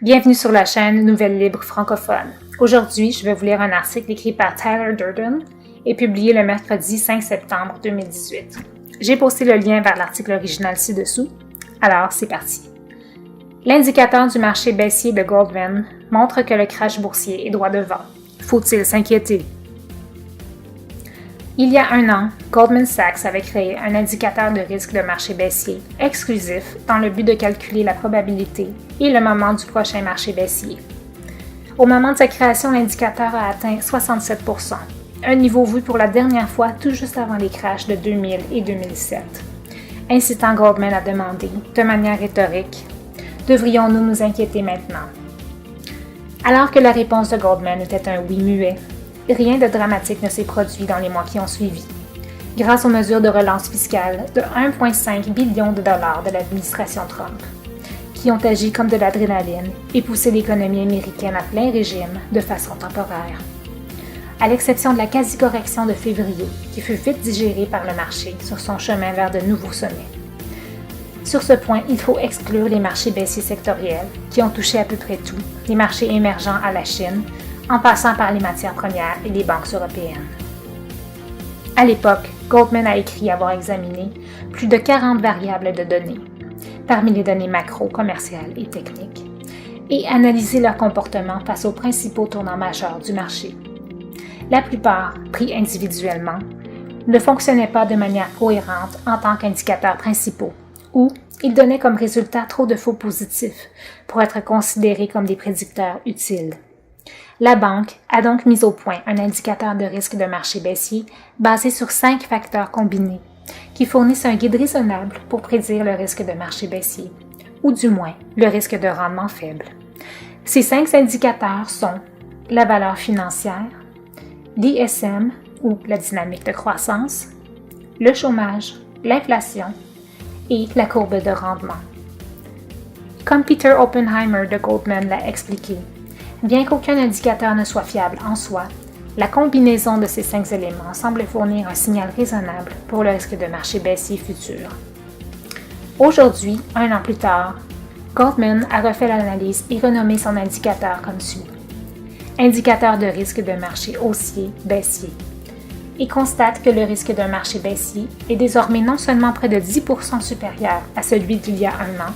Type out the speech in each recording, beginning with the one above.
Bienvenue sur la chaîne Nouvelles Libres francophone. Aujourd'hui, je vais vous lire un article écrit par Tyler Durden et publié le mercredi 5 septembre 2018. J'ai posté le lien vers l'article original ci-dessous. Alors, c'est parti. L'indicateur du marché baissier de Goldman montre que le crash boursier est droit devant. Faut-il s'inquiéter? Il y a un an, Goldman Sachs avait créé un indicateur de risque de marché baissier exclusif dans le but de calculer la probabilité et le moment du prochain marché baissier. Au moment de sa création, l'indicateur a atteint 67 %, un niveau vu pour la dernière fois tout juste avant les crashs de 2000 et 2007, incitant Goldman à demander, de manière rhétorique, « Devrions-nous nous inquiéter maintenant ?» Alors que la réponse de Goldman était un oui muet, rien de dramatique ne s'est produit dans les mois qui ont suivi, grâce aux mesures de relance fiscale de 1,5 billion de dollars de l'administration Trump, qui ont agi comme de l'adrénaline et poussé l'économie américaine à plein régime de façon temporaire. À l'exception de la quasi-correction de février, qui fut vite digérée par le marché sur son chemin vers de nouveaux sommets. Sur ce point, il faut exclure les marchés baissiers sectoriels, qui ont touché à peu près tout, les marchés émergents à la Chine, en passant par les matières premières et les banques européennes. À l'époque, Goldman a écrit avoir examiné plus de 40 variables de données, parmi les données macro, commerciales et techniques, et analysé leur comportement face aux principaux tournants majeurs du marché. La plupart, pris individuellement, ne fonctionnaient pas de manière cohérente en tant qu'indicateurs principaux, ou ils donnaient comme résultat trop de faux positifs pour être considérés comme des prédicteurs utiles. La banque a donc mis au point un indicateur de risque de marché baissier basé sur 5 facteurs combinés qui fournissent un guide raisonnable pour prédire le risque de marché baissier, ou du moins le risque de rendement faible. Ces 5 indicateurs sont la valeur financière, l'ISM ou la dynamique de croissance, le chômage, l'inflation et la courbe de rendement. Comme Peter Oppenheimer de Goldman l'a expliqué, bien qu'aucun indicateur ne soit fiable en soi, la combinaison de ces 5 éléments semble fournir un signal raisonnable pour le risque de marché baissier futur. Aujourd'hui, un an plus tard, Goldman a refait l'analyse et renommé son indicateur comme suit. Indicateur de risque de marché haussier baissier. Et constate que le risque d'un marché baissier est désormais non seulement près de 10% supérieur à celui d'il y a un an,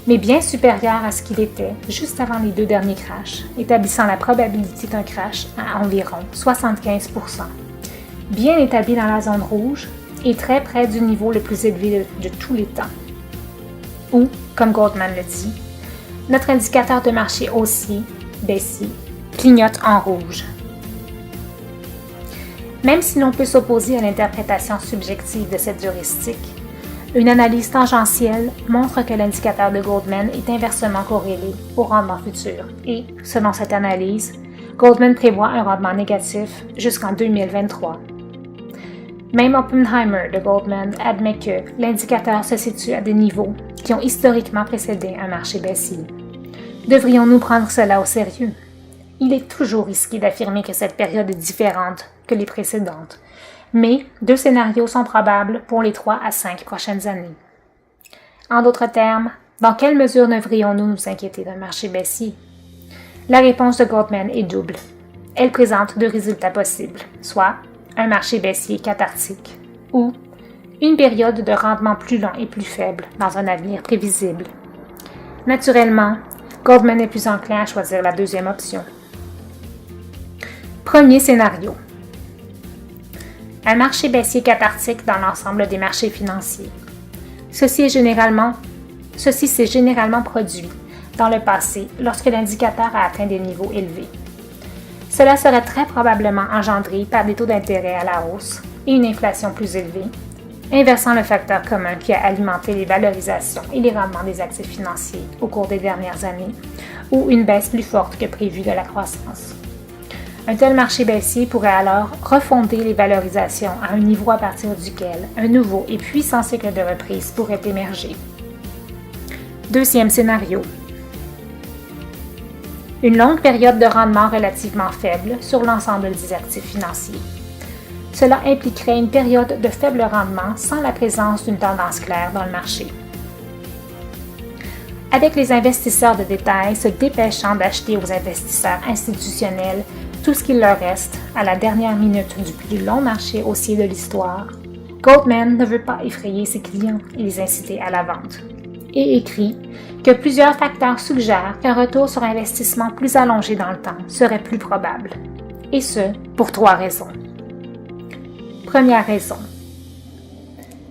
mais bien supérieur à ce qu'il était juste avant les 2 derniers crashs, établissant la probabilité d'un crash à environ 75%, bien établi dans la zone rouge et très près du niveau le plus élevé de tous les temps. Ou, comme Goldman le dit, notre indicateur de marché haussier, baissier, clignote en rouge. Même si l'on peut s'opposer à l'interprétation subjective de cette heuristique, une analyse tangentielle montre que l'indicateur de Goldman est inversement corrélé au rendement futur et, selon cette analyse, Goldman prévoit un rendement négatif jusqu'en 2023. Même Oppenheimer de Goldman admet que l'indicateur se situe à des niveaux qui ont historiquement précédé un marché baissier. Devrions-nous prendre cela au sérieux? Il est toujours risqué d'affirmer que cette période est différente que les précédentes, mais 2 scénarios sont probables pour les 3 à 5 prochaines années. En d'autres termes, dans quelle mesure devrions-nous nous inquiéter d'un marché baissier? La réponse de Goldman est double. Elle présente 2 résultats possibles, soit un marché baissier cathartique ou une période de rendement plus long et plus faible dans un avenir prévisible. Naturellement, Goldman est plus enclin à choisir la deuxième option. Premier scénario. Un marché baissier cathartique dans l'ensemble des marchés financiers. Ceci s'est généralement produit dans le passé lorsque l'indicateur a atteint des niveaux élevés. Cela serait très probablement engendré par des taux d'intérêt à la hausse et une inflation plus élevée, inversant le facteur commun qui a alimenté les valorisations et les rendements des actifs financiers au cours des dernières années, ou une baisse plus forte que prévue de la croissance. Un tel marché baissier pourrait alors refonder les valorisations à un niveau à partir duquel un nouveau et puissant cycle de reprise pourrait émerger. Deuxième scénario. Une longue période de rendement relativement faible sur l'ensemble des actifs financiers. Cela impliquerait une période de faible rendement sans la présence d'une tendance claire dans le marché. avec les investisseurs de détail se dépêchant d'acheter aux investisseurs institutionnels tout ce qu'il leur reste à la dernière minute du plus long marché haussier de l'histoire, Goldman ne veut pas effrayer ses clients et les inciter à la vente, et écrit que plusieurs facteurs suggèrent qu'un retour sur investissement plus allongé dans le temps serait plus probable, et ce, pour 3 raisons. Première raison.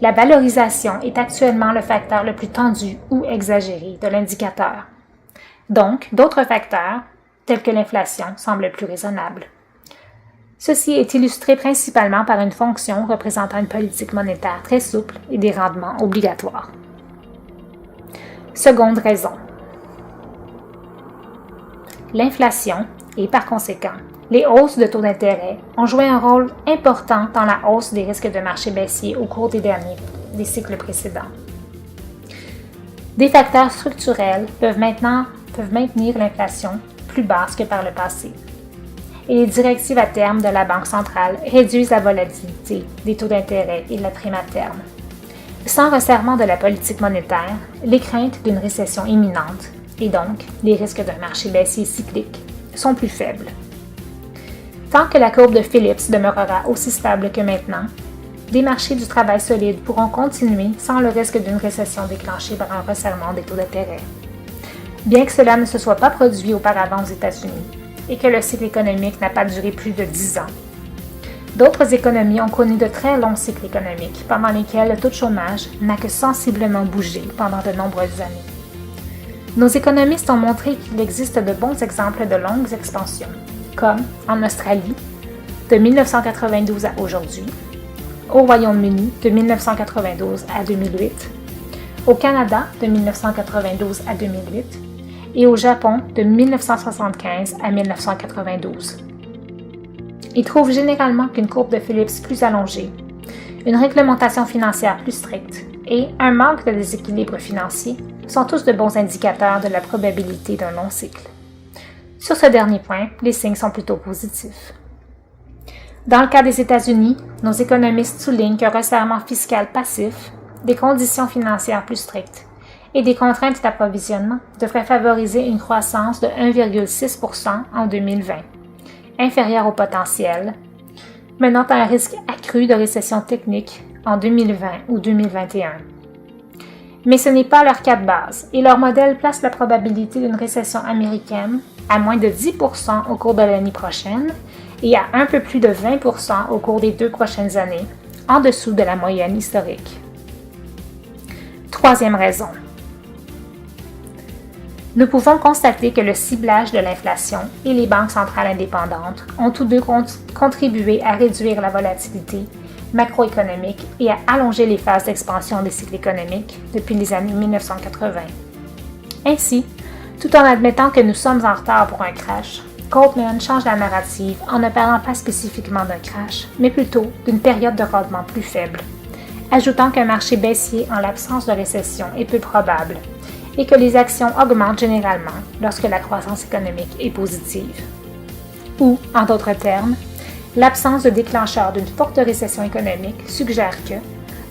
La valorisation est actuellement le facteur le plus tendu ou exagéré de l'indicateur. Donc, d'autres facteurs, tels que l'inflation, semblent plus raisonnables. Ceci est illustré principalement par une fonction représentant une politique monétaire très souple et des rendements obligatoires. Seconde raison. L'inflation et, par conséquent, les hausses de taux d'intérêt ont joué un rôle important dans la hausse des risques de marché baissiers au cours des cycles précédents. Des facteurs structurels peuvent maintenir l'inflation plus basse que par le passé. Et les directives à terme de la Banque centrale réduisent la volatilité des taux d'intérêt et de la prime à terme. Sans resserrement de la politique monétaire, les craintes d'une récession imminente, et donc les risques d'un marché baissier cyclique, sont plus faibles. Tant que la courbe de Phillips demeurera aussi stable que maintenant, des marchés du travail solides pourront continuer sans le risque d'une récession déclenchée par un resserrement des taux d'intérêt. Bien que cela ne se soit pas produit auparavant aux États-Unis et que le cycle économique n'a pas duré plus de 10 ans, d'autres économies ont connu de très longs cycles économiques pendant lesquels le taux de chômage n'a que sensiblement bougé pendant de nombreuses années. Nos économistes ont montré qu'il existe de bons exemples de longues expansions, comme en Australie, de 1992 à aujourd'hui, au Royaume-Uni de 1992 à 2008, au Canada de 1992 à 2008 et au Japon de 1975 à 1992. Ils trouvent généralement qu'une courbe de Phillips plus allongée, une réglementation financière plus stricte et un manque de déséquilibre financier sont tous de bons indicateurs de la probabilité d'un long cycle. Sur ce dernier point, les signes sont plutôt positifs. Dans le cas des États-Unis, nos économistes soulignent qu'un resserrement fiscal passif, des conditions financières plus strictes et des contraintes d'approvisionnement devraient favoriser une croissance de 1,6 % en 2020, inférieure au potentiel, menant à un risque accru de récession technique en 2020 ou 2021. Mais ce n'est pas leur cas de base et leur modèle place la probabilité d'une récession américaine à moins de 10 % au cours de l'année prochaine et à un peu plus de 20 % au cours des 2 prochaines années, en dessous de la moyenne historique. Troisième raison. Nous pouvons constater que le ciblage de l'inflation et les banques centrales indépendantes ont tous deux contribué à réduire la volatilité macroéconomique et à allonger les phases d'expansion des cycles économiques depuis les années 1980. Ainsi, tout en admettant que nous sommes en retard pour un crash, Goldman change la narrative en ne parlant pas spécifiquement d'un crash, mais plutôt d'une période de rendement plus faible, ajoutant qu'un marché baissier en l'absence de récession est peu probable et que les actions augmentent généralement lorsque la croissance économique est positive. Ou, en d'autres termes, l'absence de déclencheur d'une forte récession économique suggère que,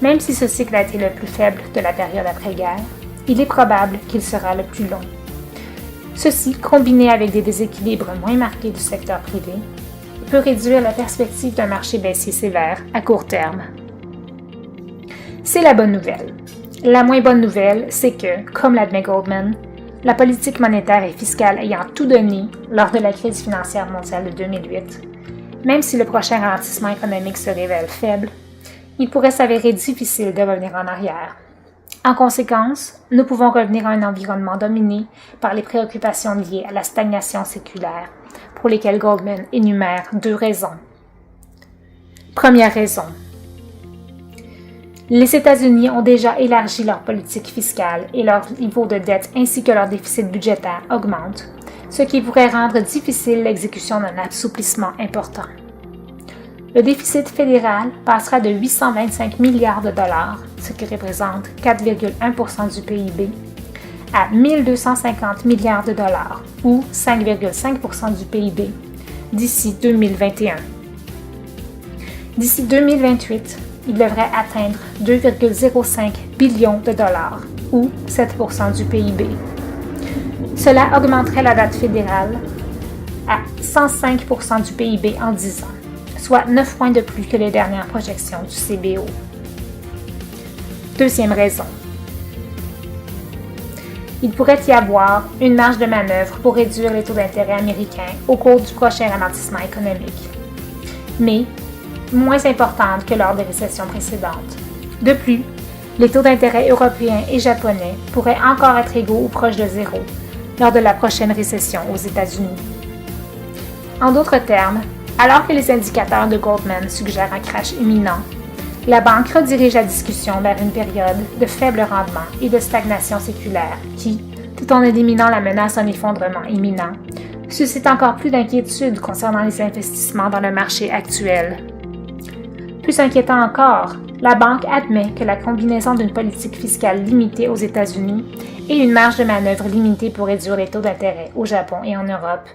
même si ce cycle a été le plus faible de la période après-guerre, il est probable qu'il sera le plus long. Ceci, combiné avec des déséquilibres moins marqués du secteur privé, peut réduire la perspective d'un marché baissier sévère à court terme. C'est la bonne nouvelle. La moins bonne nouvelle, c'est que, comme l'admet Goldman, la politique monétaire et fiscale ayant tout donné lors de la crise financière mondiale de 2008, même si le prochain ralentissement économique se révèle faible, il pourrait s'avérer difficile de revenir en arrière. En conséquence, nous pouvons revenir à un environnement dominé par les préoccupations liées à la stagnation séculaire, pour lesquelles Goldman énumère 2 raisons. Première raison. Les États-Unis ont déjà élargi leur politique fiscale et leur niveau de dette ainsi que leur déficit budgétaire augmente, ce qui pourrait rendre difficile l'exécution d'un assouplissement important. Le déficit fédéral passera de 825 milliards de dollars, ce qui représente 4,1 % du PIB, à 1 250 milliards de dollars, ou 5,5 % du PIB, d'ici 2021. D'ici 2028, il devrait atteindre 2,05 billions de dollars, ou 7 % du PIB. Cela augmenterait la dette fédérale à 105 % du PIB en 10 ans, soit 9 points de plus que les dernières projections du CBO. Deuxième raison. Il pourrait y avoir une marge de manœuvre pour réduire les taux d'intérêt américains au cours du prochain ralentissement économique, mais moins importante que lors des récessions précédentes. De plus, les taux d'intérêt européens et japonais pourraient encore être égaux ou proches de zéro lors de la prochaine récession aux États-Unis. En d'autres termes, alors que les indicateurs de Goldman suggèrent un crash imminent, la banque redirige la discussion vers une période de faible rendement et de stagnation séculaire qui, tout en éliminant la menace d'un effondrement imminent, suscite encore plus d'inquiétude concernant les investissements dans le marché actuel. Plus inquiétant encore, la banque admet que la combinaison d'une politique fiscale limitée aux États-Unis et une marge de manœuvre limitée pour réduire les taux d'intérêt au Japon et en Europe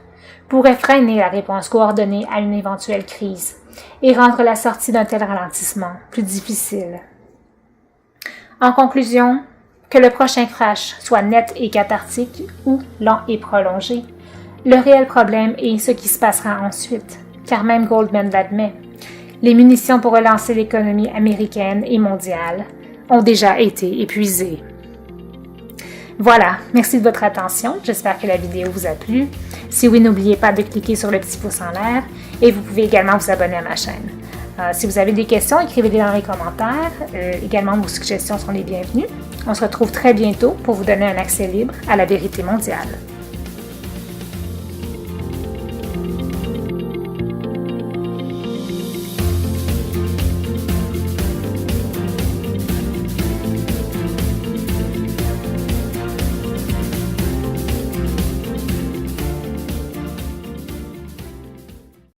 pourrait freiner la réponse coordonnée à une éventuelle crise et rendre la sortie d'un tel ralentissement plus difficile. En conclusion, que le prochain crash soit net et cathartique ou lent et prolongé, le réel problème est ce qui se passera ensuite, car même Goldman l'admet. Les munitions pour relancer l'économie américaine et mondiale ont déjà été épuisées. Voilà, merci de votre attention, j'espère que la vidéo vous a plu. Si oui, n'oubliez pas de cliquer sur le petit pouce en l'air et vous pouvez également vous abonner à ma chaîne. Si vous avez des questions, écrivez-les dans les commentaires. Également, vos suggestions sont les bienvenues. On se retrouve très bientôt pour vous donner un accès libre à la vérité mondiale.